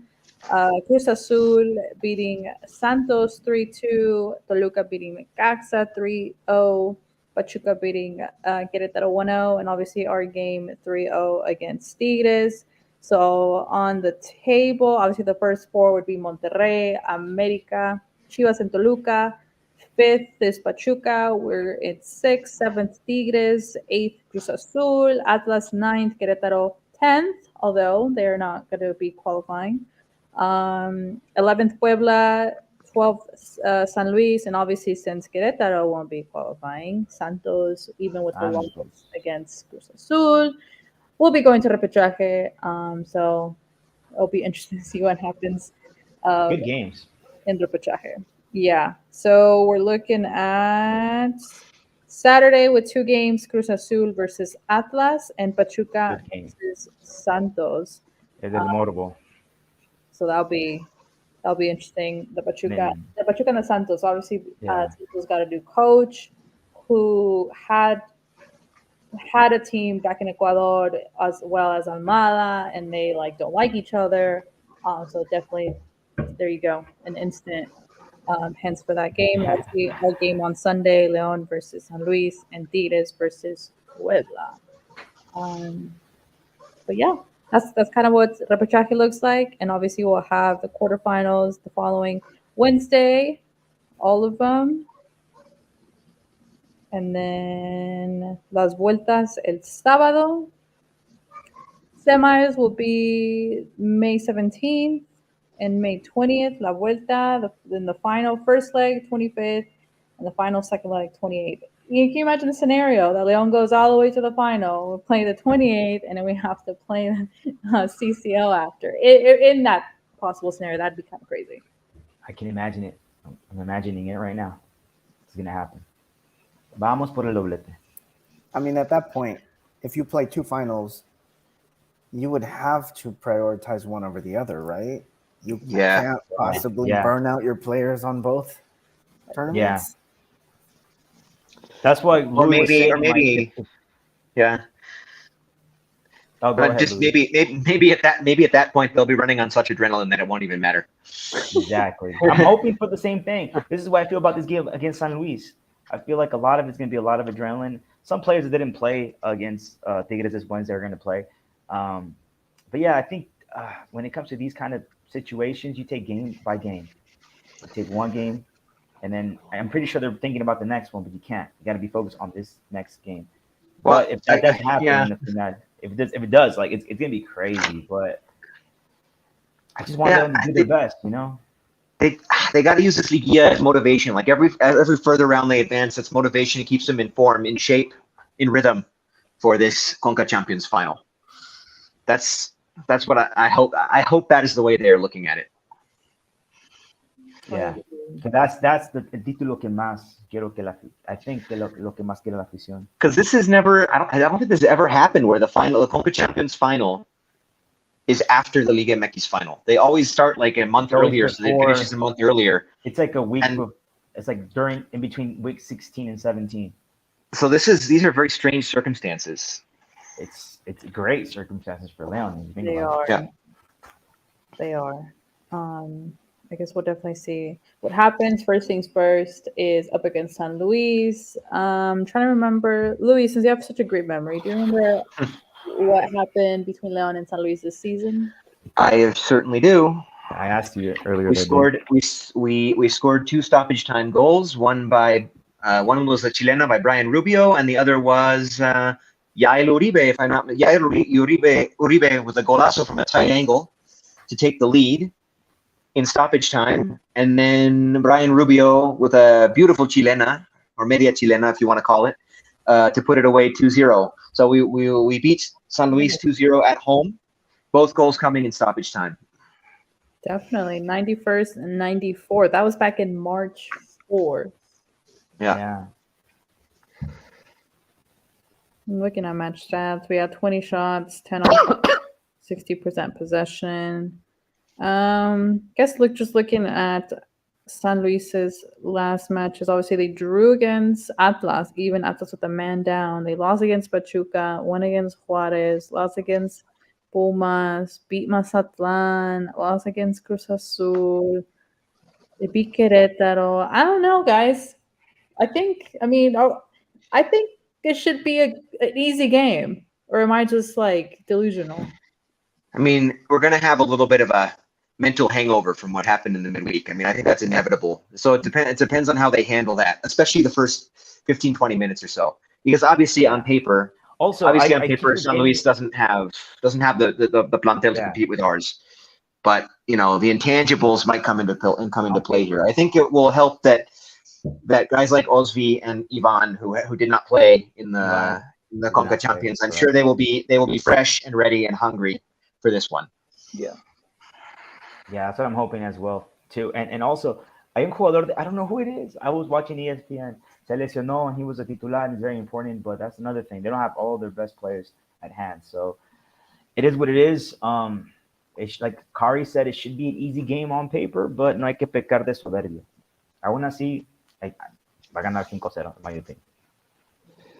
Cruz Azul beating Santos 3-2. Toluca beating Necaxa 3-0. Pachuca beating Querétaro 1-0, and obviously our game 3-0 against Tigres. So on the table, obviously the first four would be Monterrey, América, Chivas, and Toluca. Fifth is Pachuca. We're in sixth. Seventh, Tigres. Eighth, Cruz Azul. Atlas 9th, Querétaro 10th, although they're not going to be qualifying. 11th, Puebla. 12th, San Luis, and obviously since Querétaro won't be qualifying, Santos, even with the loss against Cruz Azul, will be going to Repechaje. So it'll be interesting to see what happens. Good games in Repechaje. Yeah. So we're looking at Saturday with 2 games: Cruz Azul versus Atlas and Pachuca versus Santos. Es el morbo. So that'll be interesting. The Pachuca and the Santos, obviously, Santos got a new coach who had a team back in Ecuador as well as Almada, and they don't like each other. So definitely, there you go, an instant hence for that game. That's the game on Sunday: León versus San Luis and Tigres versus Puebla. But yeah. That's kind of what Repechaje looks like. And obviously we'll have the quarterfinals the following Wednesday, all of them. And then las vueltas el sábado. Semis will be May 17th and May 20th, la vuelta. Then the final first leg, 25th, and the final second leg, 28th. Can you imagine the scenario that León goes all the way to the final, we play the 28th, and then we have to play CCL after? In that possible scenario, that'd be kind of crazy. I can imagine it. I'm imagining it right now. It's going to happen. Vamos por el doblete. I mean, at that point, if you play 2 finals, you would have to prioritize one over the other, right? You can't possibly burn out your players on both tournaments. Yeah. That's why maybe. Oh, go ahead, just maybe at that point they'll be running on such adrenaline that it won't even matter. Exactly. I'm hoping for the same thing. This is what I feel about this game against San Luis. I feel like a lot of it's going to be a lot of adrenaline. Some players that didn't play against Tigres this Wednesday are going to play. But yeah, I think when it comes to these kind of situations, you take game by game. You take one game, and then I'm pretty sure they're thinking about the next one, but you can't. You got to be focused on this next game. Well, But if that does happen, yeah. if it does, like it's gonna be crazy. But I just want them to do their best, you know. They got to use this Liguilla as motivation. Like every further round they advance, that's motivation. It keeps them in form, in shape, in rhythm for this Conca Champions final. That's what I hope. I hope that is the way they're looking at it. Yeah, so that's the título que más quiero que I think que lo que más quiere la afición. Because this has never, I don't think this has ever happened where the Conca Champions final is after the Liga MX final. They always start like a month earlier, so they finish a month earlier. It's like a week. It's like in between week 16 and 17. So these are very strange circumstances. It's great circumstances for Leon. They are. Yeah. They are. I guess we'll definitely see what happens. First things first is up against San Luis. Trying to remember, Luis, since you have such a great memory, do you remember what happened between Leon and San Luis this season? I certainly do. I asked you earlier. We scored 2 stoppage time goals. One was a Chilena by Brian Rubio, and the other was Yael Uribe. If I'm not Uribe with a golazo from a tight angle to take the lead in stoppage time, and then Brian Rubio with a beautiful Chilena, or media Chilena if you want to call it, to put it away 2-0. So we beat San Luis 2-0 at home, both goals coming in stoppage time. Definitely. 91st and 94th. That was back in March 4th. Yeah. I'm looking at match stats. We had 20 shots, 10 on 60% possession. Just looking at San Luis's last matches, obviously they drew against Atlas, even Atlas with a man down. They lost against Pachuca, won against Juarez, lost against Pumas, beat Mazatlan, lost against Cruz Azul. They beat Querétaro. I don't know, guys. I think it should be an easy game, or am I just like delusional? I mean, we're going to have a little bit of a mental hangover from what happened in the midweek. I mean, I think that's inevitable. So it depends on how they handle that, especially the first 15, 20 minutes or so. Because obviously on paper, San Luis doesn't have the plantel to compete with ours. But the intangibles might come into play here. I think it will help that guys like Osvi and Ivan, who did not play in the Conca Champions, I'm sure they will be fresh and ready and hungry for this one. Yeah. Yeah, that's what I'm hoping as well too. And also, hay un jugador, I don't know who it is. I was watching ESPN. Se lesionó and he was a titular and it's very important, but that's another thing. They don't have all their best players at hand. So it is what it is. It's like Kari said, it should be an easy game on paper, but no hay que pecar de soberbia. Aún así, va a ganar 5-0, in my opinion.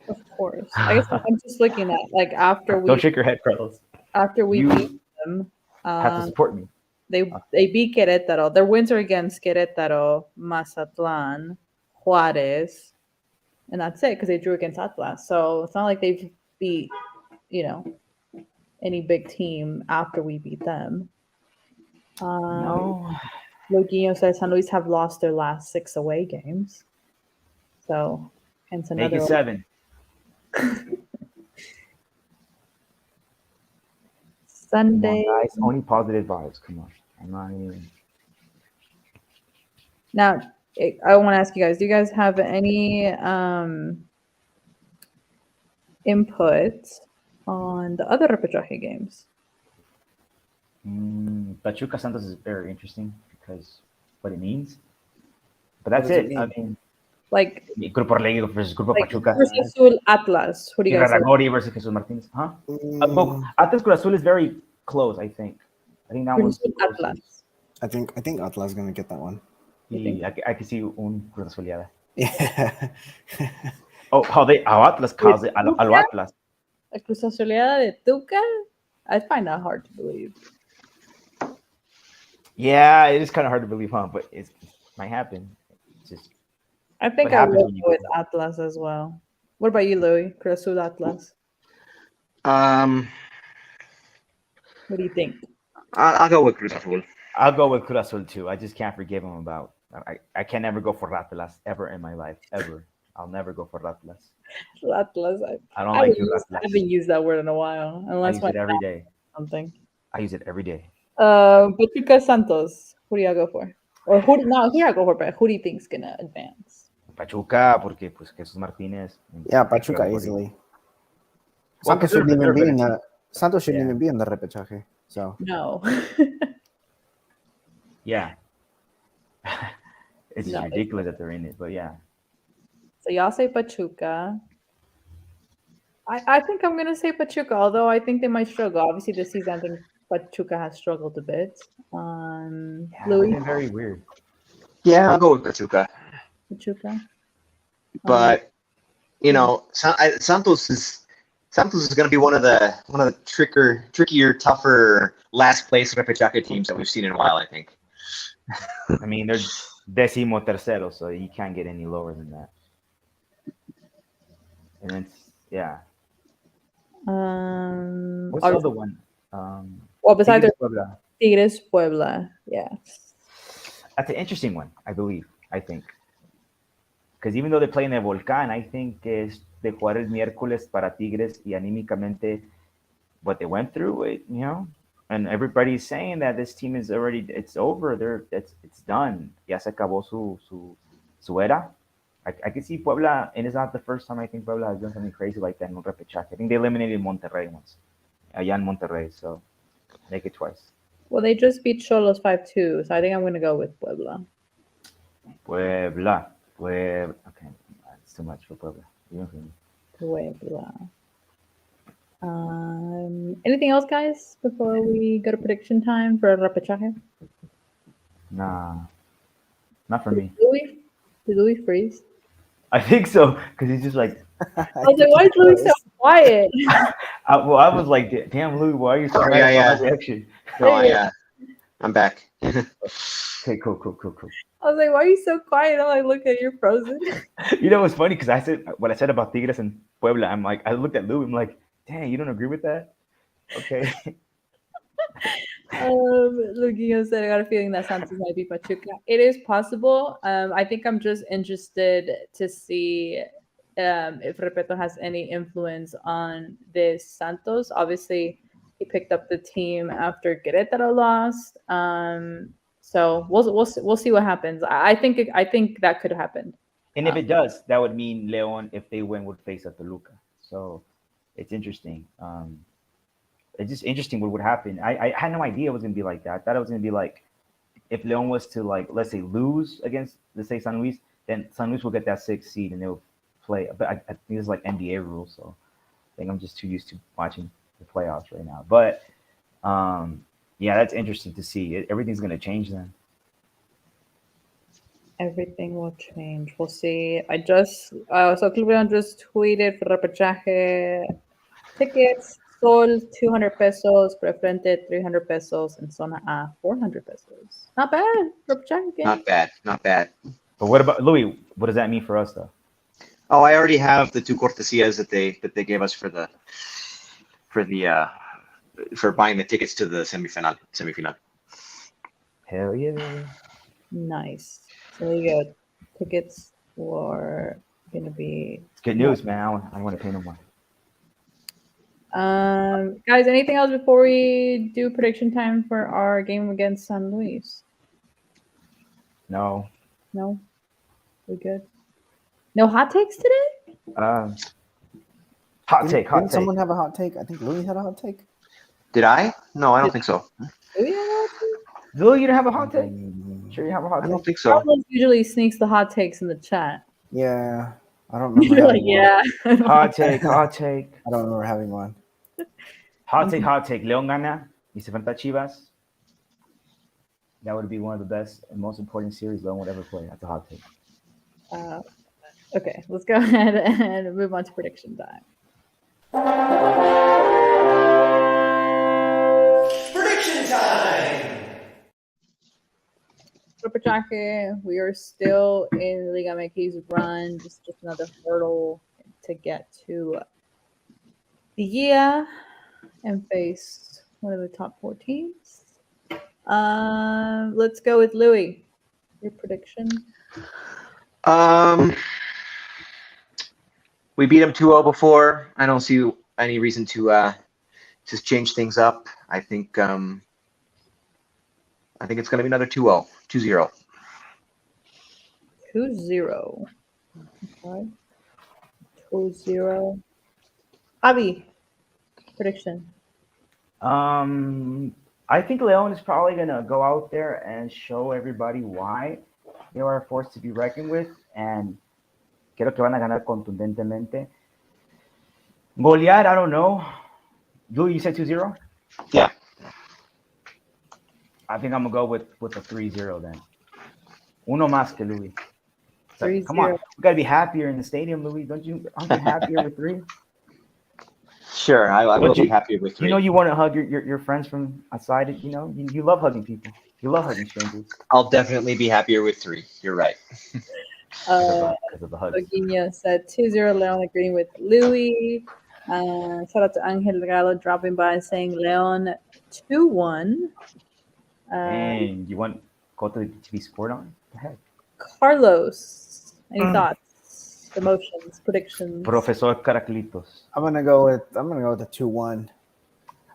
Of course. I guess I'm just looking at like after we Don't shake your head, Carlos. After we beat them, have to support me. They beat Querétaro. Their wins are against Querétaro, Mazatlan, Juarez, and that's it because they drew against Atlas. So it's not like they've beat, any big team after we beat them. No. Loguinho says San Luis have lost their last 6 away games. So hence another. Make it 7. Sunday. Come on, guys. Only positive vibes. Come on. I'm not even. Now, I want to ask you guys, do you guys have any input on the other Repechaje games? Pachuca Santos is very interesting because what it means. But that's it. I mean, like Grupo Orlegui versus Grupo Pachuca. Cruz Azul Atlas. Who do you guys say? Versus Jesus Martinez. Huh? Atlas Cruz Azul is very close, I think. I think that was Atlas. I think Atlas is gonna get that one. I can see un Cruz Azuliada. Yeah. How Atlas calls it al Atlas. A Cruz Azuliada de Tuca? I find that hard to believe. Yeah, it is kind of hard to believe, huh? But it might happen. It's just I think What I happens will when you go with go? Atlas as well. What about you, Louis? Cruz Azul Atlas. Um, What do you think? I'll go with Cruz Azul. I'll go with Cruz Azul too. I just can't forgive him about. I can never go for Ratlas ever in my life. Ever. I'll never go for Ratlas. Atlas. I don't like you, I Ratlas. haven't used that word in a while, I unless use my it every day. something. I use it every day. Pachuca Santos. Who do y'all go for? Or who? No, who y'all go for? But who do you think's gonna advance? Pachuca, porque pues Jesús Martínez. Yeah, Pachuca easily. Well, Santos shouldn't even be in the. the Santos shouldn't Yeah. even be in the repechaje. So No. Yeah. It's just No. ridiculous that they're in it, but yeah. So y'all say Pachuca. I think I'm gonna say Pachuca, although I think they might struggle. Obviously, this season I think Pachuca has struggled a bit. Yeah, they've Louis, been very weird. Yeah, I'll go with Pachuca. Pachuca. But you know, Santos is going to be one of the trickier, tougher last place Repechaje teams that we've seen in a while. I think. I mean, they're décimo tercero, so you can't get any lower than that. And it's yeah. What's the other one? Well, besides Tigres Puebla. Tigres Puebla, yes. That's an interesting one, I believe. I think. Because even though they play in el Volcán, I think es de jugar el miércoles para Tigres y anímicamente what they went through, you know, and everybody's saying that this team is already, it's over. It's done. Ya se acabó su era. I can see Puebla, and it's not the first time I think Puebla has done something crazy like that in repechaje. I think they eliminated Monterrey once, allá in Monterrey, so make it twice. Well, they just beat Cholos 5-2, so I think I'm going to go with Puebla. Puebla. Okay, it's too much for Puebla. Puebla. Anything else, guys, before we go to prediction time for Repechaje? Nah, not for me. Did Louis freeze? I think so, because he's just like. I was like, why is Louis so quiet? I was like, damn, Louis, why are you so Sorry, quiet? yeah. Reaction? No, I'm back. Okay, cool. I was like, why are you so quiet? I'm like, look at you're frozen. You know what's funny? Because I said what I said about Tigres and Puebla. I'm like, I looked at Louis. I'm like, dang, you don't agree with that? Okay. Luguillo said, I got a feeling that Santos might be Pachuca. It is possible. I think I'm just interested to see if Repeto has any influence on this Santos. Obviously, he picked up the team after Querétaro lost. So we'll see what happens. I think that could happen. And if it does, that would mean Leon, if they win, would face a Toluca. So it's interesting. It's just interesting what would happen. I had no idea it was gonna be like that. I thought it was gonna be like if Leon was to, like, let's say, lose against, let's say, San Luis, then San Luis will get that 6th seed and they'll play. But I think it's like NBA rules, so I think I'm just too used to watching the playoffs right now. But yeah, that's interesting to see. Everything's gonna change then. Everything will change. We'll see. I just so Club just tweeted for Repechaje tickets. Sol 200 pesos, Prefrente 300 pesos, and Zona A 400 pesos. Not bad. Repechaje game. Not bad. But what about Louis? What does that mean for us, though? Oh, I already have the 2 cortesias that they gave us for buying the tickets to the semifinal. Hell yeah! Nice. So you got tickets for gonna be. It's good news, man. I don't want to pay no more. Guys, anything else before we do prediction time for our game against San Luis? No. We good? No hot takes today? Hot take. Didn't someone have a hot take? I think Louis had a hot take. Did I? No, I don't think so. Louis, you don't have a hot take? Sure, you have a hot take? I don't think so. Carlos usually sneaks the hot takes in the chat. Yeah, I don't remember. You're like, yeah. Hot take. I don't remember having one. Hot take. León gana y se enfrenta a Chivas. That would be one of the best and most important series León would ever play. That's a hot take. Okay, let's go ahead and move on to prediction time. Repechaje. We are still in Liga MX run, just another hurdle to get to Liguilla and face one of the top 4 teams. Let's go with Louis. Your prediction? We beat them 2-0 before. I don't see any reason to change things up. I think it's going to be another 2-0, 2-0. 2-0. Okay. 2-0. Javi, prediction. I think Leon is probably gonna go out there and show everybody why they are a force to be reckoned with, and creo que van a ganar contundentemente. Golear, I don't know. Louis, you said 2-0? Yeah. I think I'm gonna go with a 3-0 then. Uno más que Louis. So, 3-0. come on, we gotta be happier in the stadium, Louis. Aren't you happier with 3? Sure, I will be happy with 3. You know, you want to hug your friends from outside. You know, you love hugging people. You love hugging strangers. I'll definitely be happier with 3. You're right. Because of the hugs. Guinea said 2-0 Leon, agreeing with Louis. Shout out to Angel Gallo dropping by and saying Leon 2-1. And you want Cota to be scored on? What the heck? Carlos, any thoughts, emotions, predictions? Professor Caraclitos. I'm gonna go with the 2-1.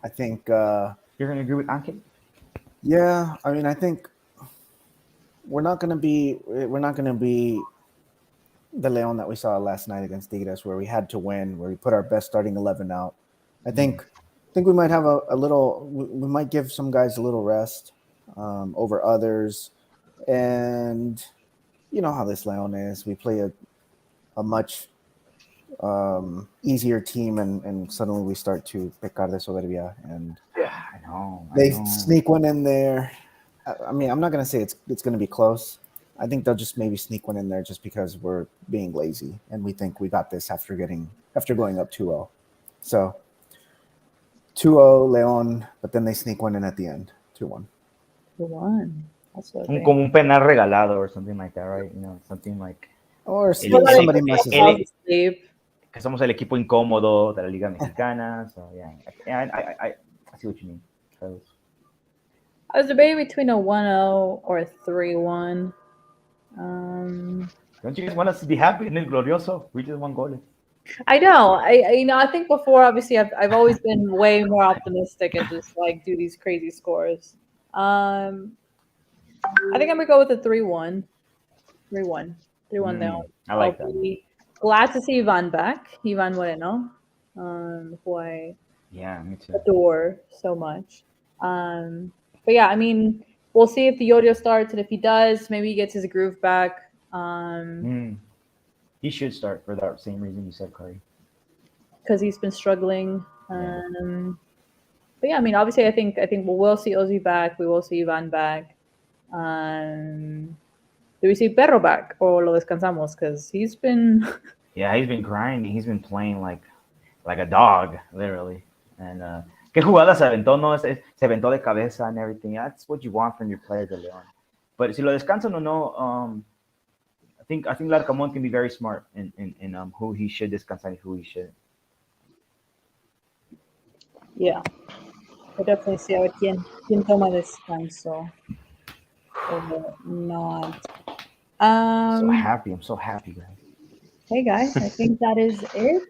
I think. You're gonna agree with Angel? Yeah, I mean, I think we're not gonna be the Leon that we saw last night against Tigres, where we had to win, where we put our best starting 11 out. I think we might have a little. We might give some guys a little rest over others, and you know how this Leon is. We play a much easier team, and suddenly we start to pecar de soberbia, and I know. Sneak one in there. I mean, I'm not gonna say it's gonna be close. I think they'll just maybe sneak one in there just because we're being lazy and we think we got this after going up 2-0. So 2-0 Leon, but then they sneak one in at the end. 2-1. 2-1. Como un penal regalado or something like that, right? You know, something like. Or somebody messes up. Que somos el equipo incómodo de la Liga Mexicana. So yeah, I see what you mean. So, I was debating between a 1-0 or a 3-1. Don't you guys want us to be happy in El Glorioso? We just won goal. I know. I think before, obviously, I've always been way more optimistic and just like do these crazy scores. I think I'm gonna go with a 3-1. 3-1 now. I like that. Glad to see Ivan back. Ivan Moreno, who I me too. adore so much. But yeah, I mean, we'll see if the Yodio starts, and if he does, maybe he gets his groove back. He should start for that same reason you said, Corey. Because he's been struggling. But yeah, I mean, obviously, I think we'll see Ozzy back. We will see Ivan back. Do we see Perro back or lo descansamos? Because he's been. Yeah, he's been grinding. He's been playing like a dog, literally. And qué jugada se aventó, no? Se aventó de cabeza and everything. That's what you want from your players de León. But si lo descansan o no, I think Larcamón can be very smart in who he should descansar and who he should. Yeah, I definitely see a ver quién toma descanso or not. I'm so happy, guys. Hey guys, I think that is it.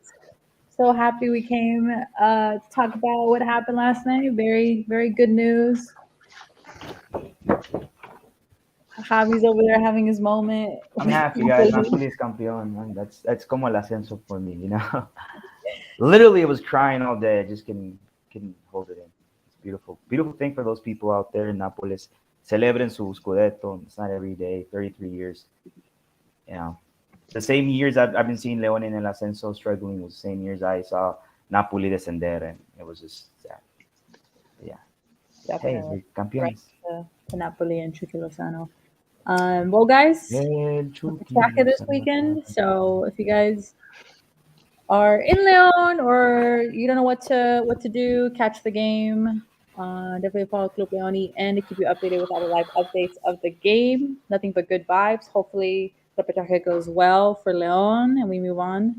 So happy we came to talk about what happened last night. Very, very good news. Javi's over there having his moment. I'm happy, guys. Napoli is campeón, man. That's como el ascenso for me, you know. Literally, I was crying all day. I just couldn't hold it in. It's beautiful, beautiful thing for those people out there in Nápoles. Celebren su scudetto. It's not every day. 33 years. You know, the same years I've been seeing León in el ascenso struggling was the same years I saw Napoli descender, and it was just sad. Yeah. Definitely. Hey, campeones. To Napoli and Chucky Lozano. Well, guys, back this weekend. So if you guys are in León or you don't know what to do, catch the game. Definitely follow Club Leone and to keep you updated with all the live updates of the game. Nothing but good vibes. Hopefully, Repechaje goes well for Leon and we move on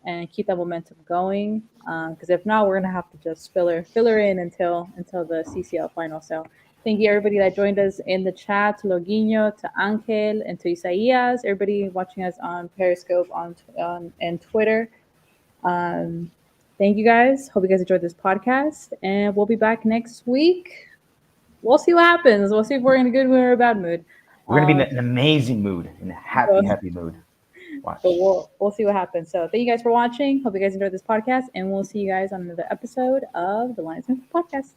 and keep that momentum going. Because if not, we're gonna have to just fill her in until the CCL final. So thank you everybody that joined us in the chat, to Loguinho, to Angel, and to Isaias. Everybody watching us on Periscope on and Twitter. Thank you guys. Hope you guys enjoyed this podcast, and we'll be back next week. We'll see what happens. We'll see if we're in a good mood or a bad mood. We're gonna be in an amazing mood, in a happy mood. Watch. But we'll see what happens. So thank you guys for watching. Hope you guys enjoyed this podcast, and we'll see you guys on another episode of the Lions podcast.